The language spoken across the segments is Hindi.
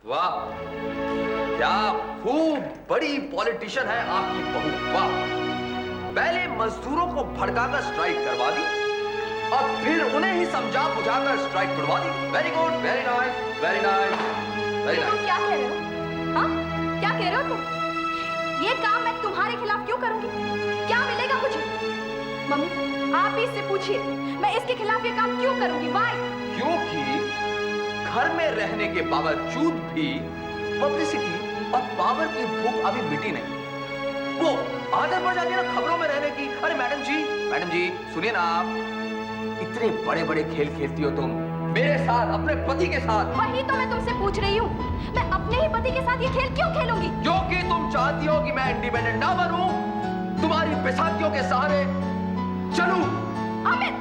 वाह, क्या खूब बड़ी पॉलिटिशियन है आपकी बहू। वाह, पहले मजदूरों को भड़काकर स्ट्राइक करवा दी और फिर उन्हें ही समझा बुझाकर स्ट्राइक तोड़वा दी। Very good, very nice, very nice, very nice. क्या कह रहे हो? हाँ, क्या कह रहे हो तुम? ये काम मैं तुम्हारे खिलाफ क्यों करूंगी? क्या मिलेगा मुझे? मम्मी, आप ही इससे पूछिए, मैं इसके खिलाफ ये काम क्यों करूंगी? Why? क्योंकि घर में रहने के बावजूद भी पब्लिसिटी और पावर की भूख अभी मिटी नहीं। वो आदत पड़ जाती है ना खबरों में रहने की। अरे मैडम जी सुनिए ना, आप इतने बड़े बड़े खेल खेलती हो तुम मेरे साथ, अपने पति के साथ। वही तो मैं तुमसे पूछ रही हूँ, मैं अपने ही पति के साथ ये खेल क्यों खेलूंगी? क्योंकि तुम चाहती हो कि मैं इंडिपेंडेंट ना बनूं, तुम्हारी बेसातियों के सहारे चलूं। अमित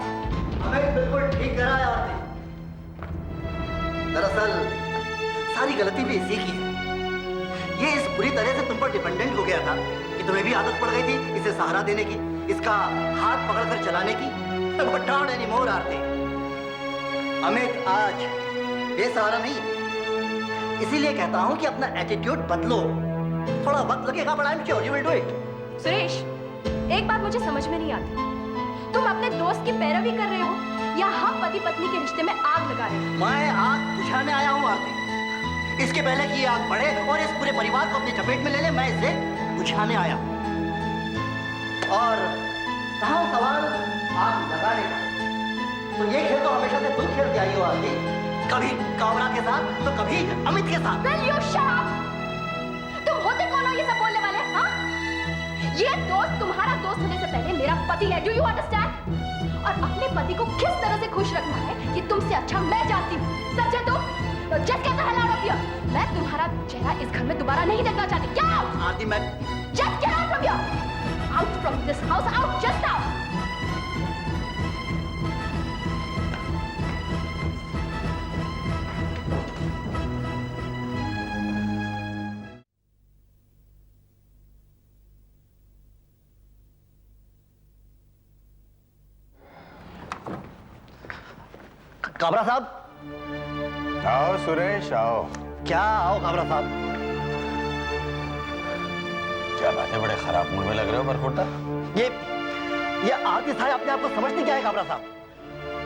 बिल्कुल ठीक कह रहा है आपने। दरअसल सारी गलती भी इसी की है। ये इस बुरी तरह से तुम पर डिपेंडेंट हो गया था कि तुम्हें भी आदत पड़ गई थी इसे सहारा देने की, इसका हाथ पकड़कर चलाने की। But not anymore, आरती। अमित आज बेसहारा नहीं, इसीलिए कहता हूं कि अपना एटीट्यूड बदलो। थोड़ा वक्त लगेगा, but I'm sure you will do it। Suresh, एक बात मुझे समझ में नहीं आती, तुम अपने दोस्त की पैरवी कर रहे हो या हम पति पत्नी के रिश्ते में आग लगा रहे हो? मैं आग बुझाने आया हूं आरती। इसके पहले कि ये आग बढ़े और इस पूरे परिवार को अपनी चपेट में ले ले, मैं इसे बुझाने आया हूं। और कहां सवाल आग लगाने का, तो ये खेल तो हमेशा से तुम खेलते आई हो आरती। कभी कावड़ा के साथ तो कभी अमित के साथ। Will you shut up? तुम होते कौन हो ये सब बोलने वाले? हाँ? ये दोस्त तुम्हारा दोस्त होने से पहले मेरा पति है। Do you understand? और अपने पति को किस तरह से खुश रखना है ये तुमसे अच्छा मैं जानती हूँ। समझे तुम? तो just get the hell out of here. मैं तुम्हारा चेहरा इस घर में दोबारा नहीं देखना चाहती। Get out! आरती मैं Just get out from here. Out from this house. Out. Just out. Kabra साहब। आओ सुरेश आओ। क्या आओ काबरा साहब? क्या बात है, बड़े खराब मूड में लग रहे हो बरखोटा। ये आरती साहब अपने आप को समझते क्या है काबरा साहब?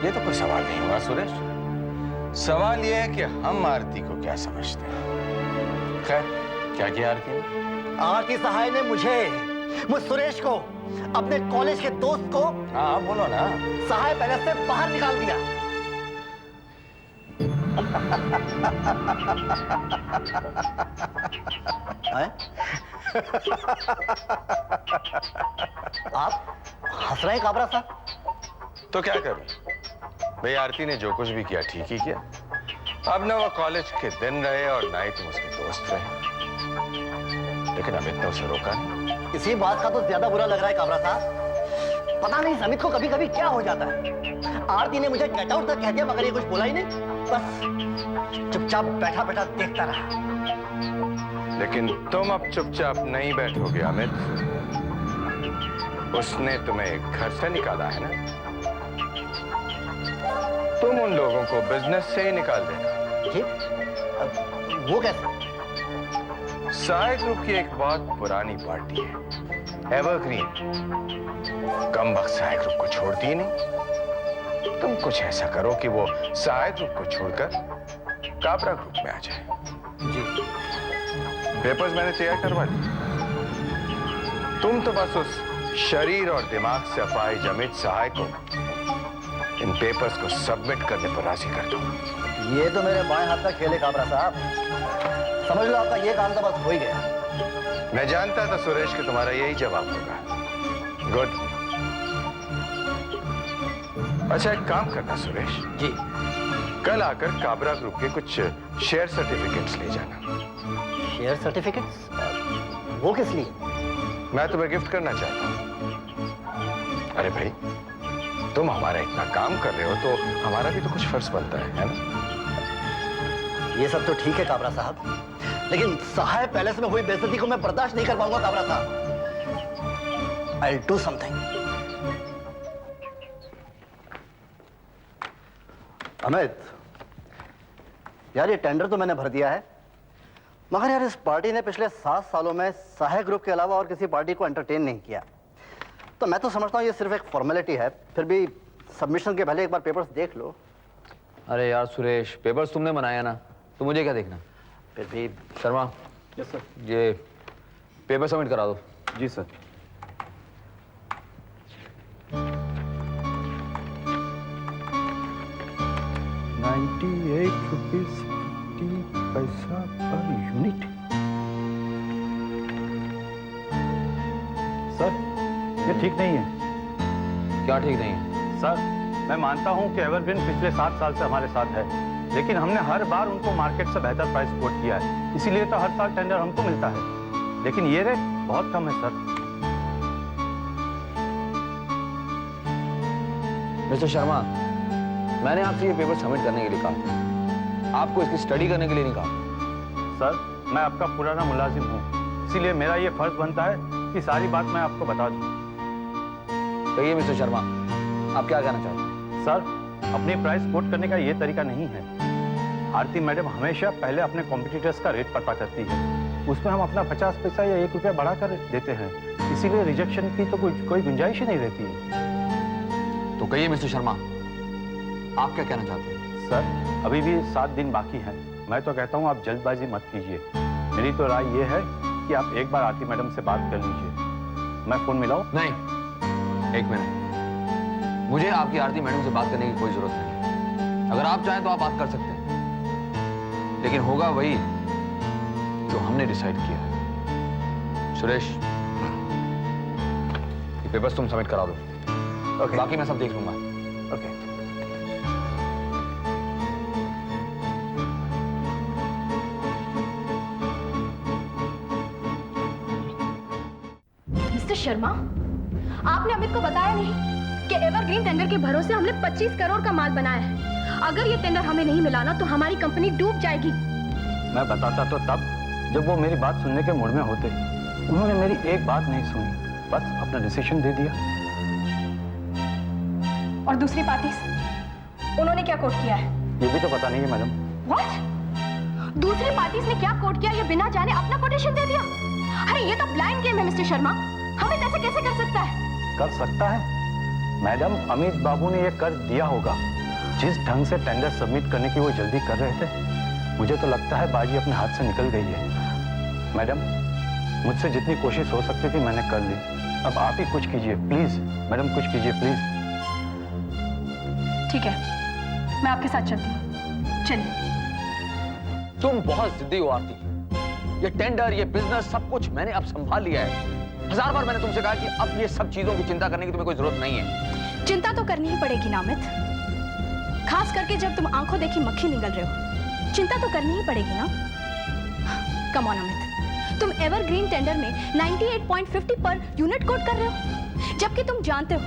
ये तो कोई सवाल नहीं हुआ सुरेश। सवाल ये है कि हम आरती को क्या समझते हैं। खैर, क्या किया आरती ने? आरती सहाय ने मुझ सुरेश को, अपने कॉलेज के दोस्त को, हाँ बोलो ना। सहाय पैलेस से बाहर निकाल दिया। आप हंस रहे हैं काबरा साहब? तो क्या करूं भाई, आरती ने जो कुछ भी किया ठीक ही किया। अब ना वो कॉलेज के दिन रहे और ना ही तुम उसके दोस्त रहे, लेकिन अमित ने उसे रोका नहीं। इसी बात का तो ज्यादा बुरा लग रहा है काबरा साहब। पता नहीं अमित को कभी कभी क्या हो जाता है। आरती ने मुझे गेट आउट तक कह दिया मगर ये कुछ बोला ही नहीं, बस चुपचाप बैठा बैठा देखता रहा। लेकिन तुम अब चुपचाप नहीं बैठोगे अमित। उसने तुम्हें घर से निकाला है ना, तुम उन लोगों को बिजनेस से ही निकाल देना। जी? वो कैसे? साय ग्रुप की एक बहुत पुरानी पार्टी है, एवरग्रीन। कमबख्त साय ग्रुप को छोड़ती ही नहीं। तुम कुछ ऐसा करो कि वो साय ग्रुप को छोड़कर काबरा ग्रुप में आ जाए। जी। पेपर्स मैंने तैयार करवा दिए। तुम तो बस उस शरीर और दिमाग से अपाहिज अमित सहाय को इन पेपर्स को सबमिट करने पर राजी कर दो। ये तो मेरे बाएं हाथ का खेल है काबरा साहब। समझ लो आपका ये काम तो बस हो ही गया। मैं जानता था सुरेश कि तुम्हारा यही जवाब होगा। गुड। अच्छा एक काम करना सुरेश जी। कल आकर काबरा ग्रुप के कुछ शेयर सर्टिफिकेट्स ले जाना। Share certificates? वो किस लिए? मैं तुम्हें गिफ्ट करना चाहता हूं। अरे भाई, तुम हमारा इतना काम कर रहे हो तो हमारा भी तो कुछ फर्ज बनता है ना? ये सब तो ठीक है काबरा साहब, लेकिन सहाय पैलेस में हुई बेइज्जती को मैं बर्दाश्त नहीं कर पाऊंगा काबरा साहब। I'll do something। अमित, यार ये टेंडर तो मैंने भर दिया है, मगर यार इस पार्टी ने पिछले 7 सालों में सहाय ग्रुप के अलावा और किसी पार्टी को एंटरटेन नहीं किया। तो मैं तो समझता हूँ ये सिर्फ एक फॉर्मेलिटी है। फिर भी सबमिशन के पहले एक बार पेपर्स देख लो। अरे यार सुरेश, पेपर्स तुमने बनाया ना, तो मुझे क्या देखना। फिर भी शर्मा, यस सर। ये पेपर सबमिट करा दो। जी सर। ₹98.50 per unit. सर ये ठीक नहीं है। क्या ठीक नहीं है? सर मैं मानता हूं कि एवरग्रीन पिछले 7 साल से हमारे साथ है, लेकिन हमने हर बार उनको मार्केट से बेहतर प्राइस कोट किया है, इसीलिए तो हर साल टेंडर हमको मिलता है। लेकिन ये रेट बहुत कम है सर। मिस्टर शर्मा, मैंने आपसे ये पेपर सबमिट करने के लिए कहा था, आपको इसकी स्टडी करने के लिए नहीं कहा। सर मैं आपका पुराना मुलाजिम हूँ, इसीलिए मेरा ये फर्ज बनता है कि सारी बात मैं आपको बता दूँ। कहिए मिस्टर शर्मा, आप क्या कहना चाहते हैं? सर अपनी प्राइस कोट करने का ये तरीका नहीं है। आरती मैडम हमेशा पहले अपने कॉम्पिटिटर्स का रेट पता करती है, उसमें हम अपना 50 पैसा या 1 रुपया बढ़ाकर देते हैं, इसीलिए रिजेक्शन की तो कोई गुंजाइश ही नहीं रहती है। तो कहिए मिस्टर शर्मा, आप क्या कहना चाहते हैं? सर अभी भी 7 दिन बाकी हैं। मैं तो कहता हूँ आप जल्दबाजी मत कीजिए। मेरी तो राय ये है कि आप एक बार आरती मैडम से बात कर लीजिए। मैं फोन मिलाऊं? नहीं, एक मिनट, मुझे आपकी आरती मैडम से बात करने की कोई जरूरत नहीं। अगर आप चाहें तो आप बात कर सकते हैं, लेकिन होगा वही जो हमने डिसाइड किया है। सुरेश, ये पेपर्स तुम सबमिट करा दो। ओके। बाकी मैं सब देख लूंगा। ओके। मिस्टर शर्मा, आपने अमित को बताया नहीं कि एवरग्रीन टेंडर के भरोसे हमने 25 करोड़ का माल बनाया है। अगर ये टेंडर हमें नहीं मिला ना तो हमारी कंपनी डूब जाएगी। मैं बताता तो तब जब वो मेरी बात सुनने के मूड में होते। उन्होंने मेरी एक बात नहीं सुनी, बस अपना डिसीजन दे दिया। और दूसरी पार्टीज, उन्होंने क्या कोट किया है? ये भी तो पता नहीं है मैडम। व्हाट? दूसरी पार्टीज ने क्या कोट किया ये बिना जाने अपना कोटेशन दे दिया? अरे ये तो ब्लाइंड गेम है मिस्टर शर्मा, हमें ऐसे कैसे कर सकता है? कर सकता है मैडम, अमित बाबू ने ये कर दिया होगा। जिस ढंग से टेंडर सबमिट करने की वो जल्दी कर रहे थे, मुझे तो लगता है बाजी अपने हाथ से निकल गई है। मैडम मुझसे जितनी कोशिश हो सकती थी मैंने कर ली, अब आप ही कुछ कीजिए प्लीज। मैडम कुछ कीजिए प्लीज। ठीक है, मैं आपके साथ चलती हूँ, चलिए। तुम बहुत जिद्दी हो आरती। ये टेंडर, ये बिजनेस, सब कुछ मैंने अब संभाल लिया है। 1000 बार मैंने तुमसे कहा कि अब ये सब चीजों की चिंता करने की तुम्हें कोई जरूरत नहीं है। चिंता तो करनी ही पड़ेगी ना अमित, खास करके जब तुम आंखों देखी मक्खी निगल रहे हो। चिंता तो करनी ही पड़ेगी ना। कम ऑन अमित, तुम एवरग्रीन टेंडर में 98.50 पर यूनिट कोट कर रहे हो, जबकि तुम जानते हो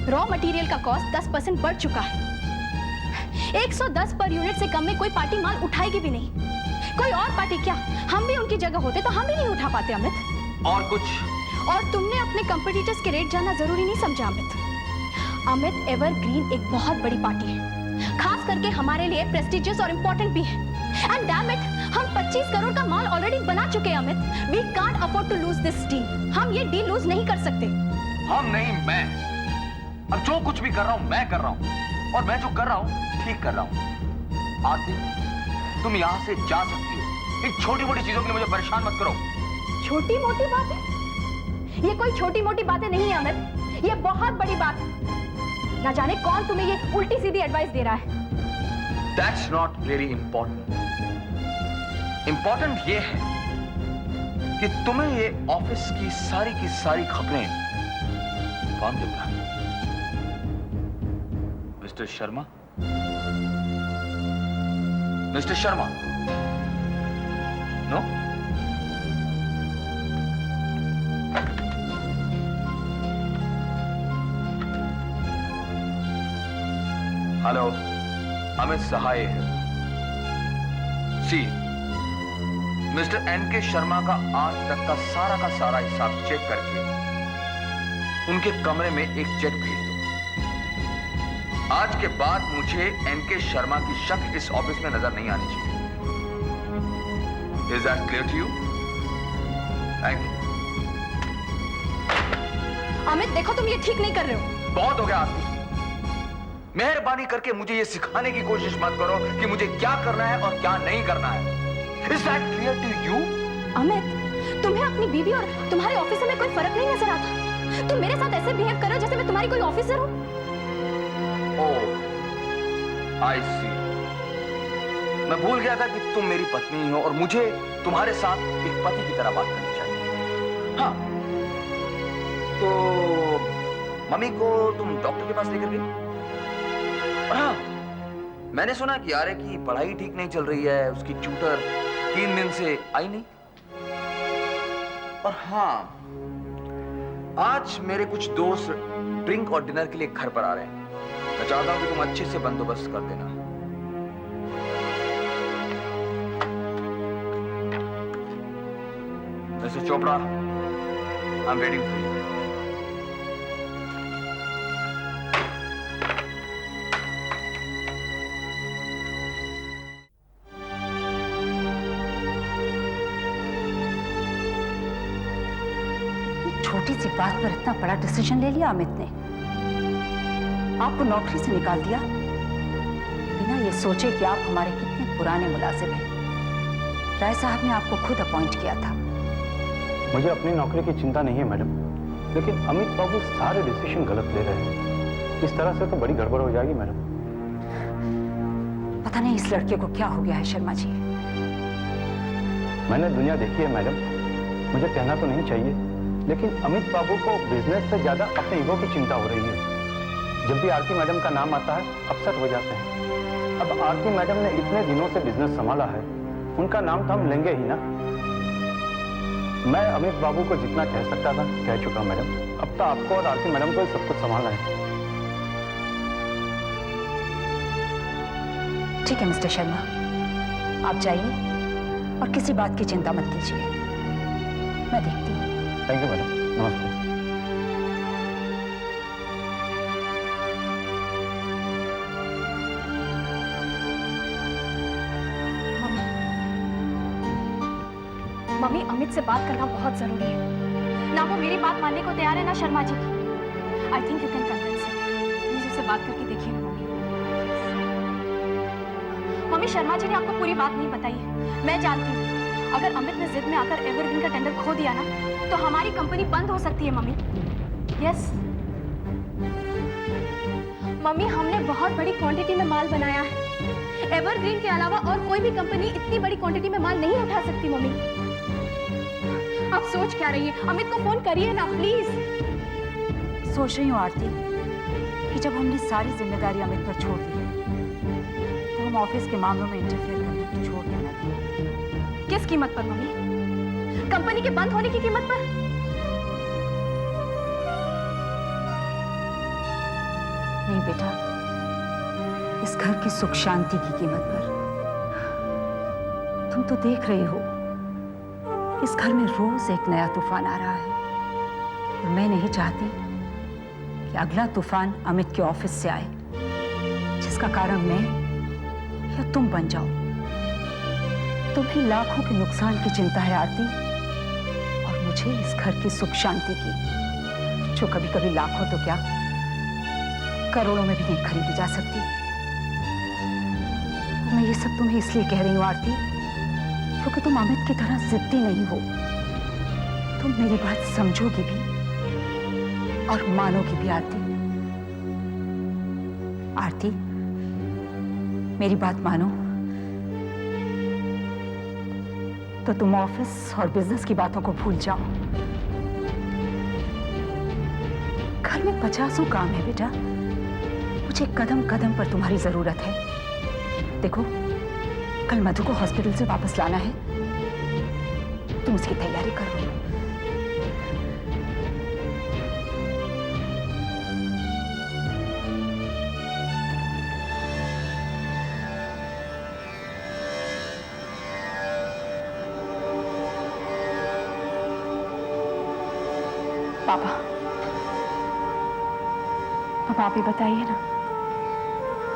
रॉ मटेरियल का कॉस्ट 10% बढ़ चुका है। 110 पर यूनिट से कम में कोई पार्टी माल उठाएगी भी नहीं। कोई और पार्टी क्या, हम भी उनकी जगह होते तो हम भी नहीं उठा पाते अमित। और कुछ? और तुमने अपने कंपटीटर्स के रेट जानना जरूरी नहीं समझा अमित। अमित, एवरग्रीन एक बहुत बड़ी पार्टी है, खास करके हमारे लिए प्रेस्टिजियस और इंपॉर्टेंट भी है। एंड डैम इट, हम 25 करोड़ का माल ऑलरेडी बना चुके हैं Amit. We can't afford to lose this deal. हम ये डील लूज नहीं कर सकते। हम नहीं, मैं। अब जो कुछ भी कर रहा हूं मैं कर रहा हूं, और मैं जो कर रहा हूं ठीक कर रहा हूं। आरती, तुम यहां से जा सकती हो। इन छोटी मोटी चीजों के लिए मुझे परेशान मत करो। छोटी मोटी बातें? ये कोई छोटी मोटी बातें नहीं है अमित, ये बहुत बड़ी बात है। ना जाने कौन तुम्हें ये उल्टी सीधी एडवाइस दे रहा है। That's not really important. Important ये है कि तुम्हें ये ऑफिस की सारी खबरें कौन देता है? Mister Sharma? Mister Sharma? No? Hello, Amit Sahay है। सी, मिस्टर एनके शर्मा का आज तक का सारा हिसाब चेक करके उनके कमरे में एक चेक भेज दो। आज के बाद मुझे एनके शर्मा की शक इस ऑफिस में नजर नहीं आनी चाहिए। Is that clear to you? Thank you. Amit देखो तुम ये ठीक नहीं कर रहे हो। बहुत हो गया आरती। मेहरबानी करके मुझे ये सिखाने की कोशिश मत करो कि मुझे क्या करना है और क्या नहीं करना है। Is that clear to you? Amit, तुम्हें अपनी बीवी और तुम्हारे ऑफिसर में कोई फर्क नहीं नजर आता? तुम मेरे साथ ऐसे बिहेव करो जैसे मैं तुम्हारी कोई ऑफिसर हूँ। Oh, I see. मैं भूल गया था कि तुम मेरी पत्नी हो और मुझे तुम्हारे साथ एक पति की तरह बात करनी चाहिए। हाँ, तो मम्मी को तुम डॉक्टर के पास लेकर गई? और हाँ, मैंने सुना कि आर्य की पढ़ाई ठीक नहीं चल रही है, उसकी ट्यूटर 3 दिन से आई नहीं। और हाँ, आज मेरे कुछ दोस्त ड्रिंक और डिनर के लिए घर पर आ रहे हैं। मैं चाहता हूं कि तुम अच्छे से बंदोबस्त कर देना। Mister Chopra, I am waiting for you. छोटी सी बात पर इतना बड़ा डिसीजन ले लिया अमित ने। आपको नौकरी से निकाल दिया बिना ये सोचे कि आप हमारे कितने पुराने मुलाजिम हैं। राय साहब ने आपको खुद अपॉइंट किया था। मुझे अपनी नौकरी की चिंता नहीं है मैडम, लेकिन अमित बाबू सारे डिसीजन गलत ले रहे हैं। इस तरह से तो बड़ी गड़बड़ हो जाएगी मैडम। पता नहीं इस लड़के को क्या हो गया है शर्मा जी। मैंने दुनिया देखी है मैडम, मुझे कहना तो नहीं चाहिए, लेकिन अमित बाबू को बिजनेस से ज्यादा अपने ईगो की चिंता हो रही है। जब भी आरती मैडम का नाम आता है अपसेट हो जाते हैं। अब आरती मैडम ने इतने दिनों से बिजनेस संभाला है, उनका नाम तो हम लेंगे ही ना। मैं अमित बाबू को जितना कह सकता था कह चुका मैडम। अब तो आपको और आरती मैडम को ही सब कुछ संभालना है। ठीक है मिस्टर शर्मा, आप जाइए और किसी बात की चिंता मत कीजिए, मैं देखती हूँ। थैंक यू मैडम, नमस्ते। मम्मी, अमित से बात करना बहुत जरूरी है। ना वो मेरी बात मानने को तैयार है ना शर्मा जी की। I think you can convince him. Please उससे बात करके देखिए ना मम्मी। मम्मी, शर्मा जी ने आपको पूरी बात नहीं बताई है। मैं जानती हूँ अगर अमित ने जिद में आकर एवरग्रीन का टेंडर खो दिया ना तो हमारी कंपनी बंद हो सकती है मम्मी। यस मम्मी, हमने बहुत बड़ी क्वांटिटी में माल बनाया है। एवरग्रीन के अलावा और कोई भी कंपनी इतनी बड़ी क्वांटिटी में माल नहीं उठा सकती मम्मी। आप सोच क्या रही है? अमित को फोन करिए ना प्लीज। सोच रही हूँ आरती कि जब हमने सारी जिम्मेदारी अमित पर छोड़ दी है तो हम ऑफिस के मामलों में इंटरफेयर करने की छोड़ देना चाहिए। किस कीमत पर मम्मी? कंपनी के बंद होने की कीमत पर? नहीं बेटा, इस घर की सुख शांति की कीमत पर। तुम तो देख रही हो इस घर में रोज एक नया तूफान आ रहा है और मैं नहीं चाहती कि अगला तूफान अमित के ऑफिस से आए जिसका कारण मैं या तुम बन जाओ। तुम्हें लाखों के नुकसान की चिंता है आरती और मुझे इस घर की सुख शांति की, जो कभी कभी लाखों तो क्या करोड़ों में भी नहीं खरीदी जा सकती। मैं ये सब तुम्हें इसलिए कह रही हूँ आरती क्योंकि तुम अमित की तरह जिद्दी नहीं हो। तुम मेरी बात समझोगी भी और मानोगी भी आरती। आरती, मेरी बात मानो तो तुम ऑफिस और बिजनेस की बातों को भूल जाओ। घर में 50 काम है बेटा। मुझे कदम कदम पर तुम्हारी जरूरत है। देखो, कल मधु को हॉस्पिटल से वापस लाना है, तुम उसकी तैयारी करो। पापा, अब आप ही बताइए ना,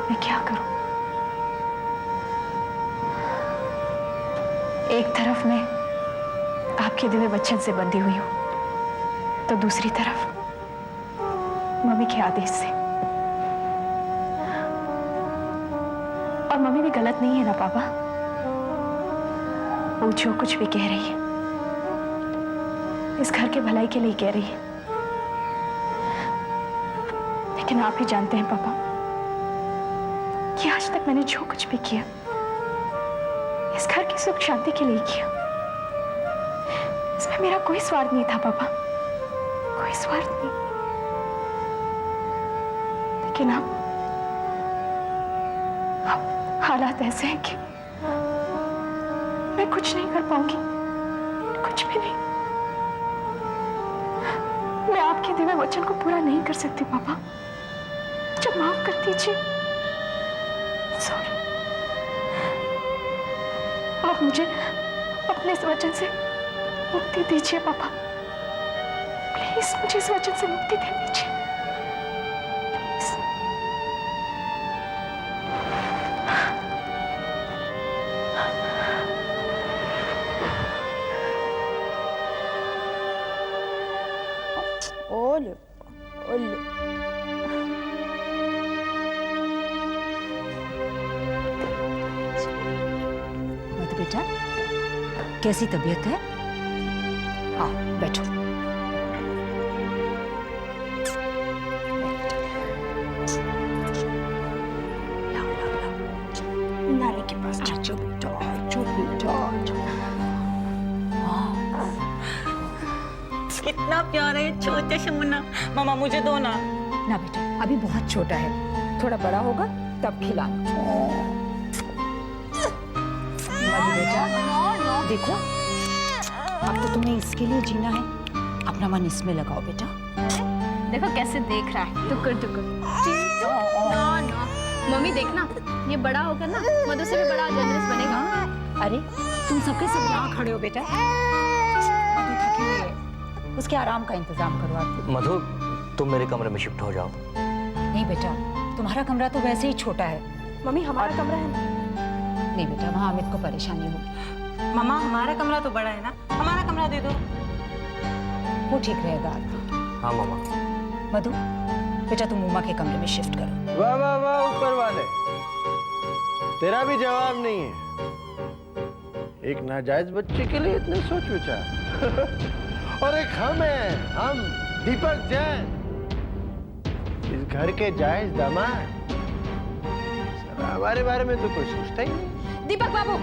मैं क्या करूं? एक तरफ मैं आपके दिव्य वचन से बंधी हुई हूं, तो दूसरी तरफ मम्मी के आदेश से। और मम्मी भी गलत नहीं है ना पापा? वो जो कुछ भी कह रही है इस घर के भलाई के लिए कह रही है। लेकिन आप ही जानते हैं पापा कि आज तक मैंने जो कुछ भी किया इस घर की सुख शांति के लिए किया। इसमें मेरा कोई स्वार्थ नहीं था पापा, कोई स्वार्थ नहीं। लेकिन अब हालात ऐसे हैं कि मैं कुछ नहीं कर पाऊंगी, कुछ भी नहीं। मैं आपके दिव्य वचन को पूरा नहीं कर सकती पापा, मुझे माफ कर दीजिए। सॉरी। आप मुझे अपने इस वचन से मुक्ति दीजिए पापा, प्लीज मुझे इस वचन से मुक्ति दे दीजिए। प्लीज। ओले ओले मधु बेटा, कैसी तबीयत है? आओ बैठो। लाओ लाओ लाओ, नानी के पास आजो बेटा, आजो बेटा। कितना प्यारा है छोटे से मुन्ना। मामा मुझे दो ना। ना बेटा, अभी बहुत छोटा है, थोड़ा बड़ा होगा तब खिलाना। मधु बेटा देखो, अब तो तुम्हें इसके लिए जीना है, अपना मन इसमें लगाओ बेटा। देखो कैसे देख रहा है, टुकुर टुकुर। ना ना मम्मी देखना, ये बड़ा होकर ना मधु से भी बड़ा जनरस बनेगा। अरे तुम सबके सब यहाँ खड़े हो बेटा, मधु थकी हुई है, उसके आराम का इंतजाम करो आप। मधु, तुम मेरे कमरे में शिफ्ट हो जाओ। नहीं बेटा, तुम्हारा कमरा तो वैसे ही छोटा है। मम्मी हमारा कमरा है ना? नहीं बेटा, वहाँ अमित को परेशानी होगी। मामा हमारा कमरा तो बड़ा है ना, हमारा कमरा दे दो। वो ठीक रहेगा आरती। हाँ मामा। मधु बेटा, तुम उमा के कमरे में शिफ्ट करो। वाह वाह वाह, ऊपर वाले, तेरा भी जवाब नहीं है। एक नाजायज बच्चे के लिए इतने सोच विचार। और एक हम हैं, हम दीपक जैन, इस घर के जायज दामाद। हमारे बारे में तो कोई सोचता ही नहीं। दीपक बाबू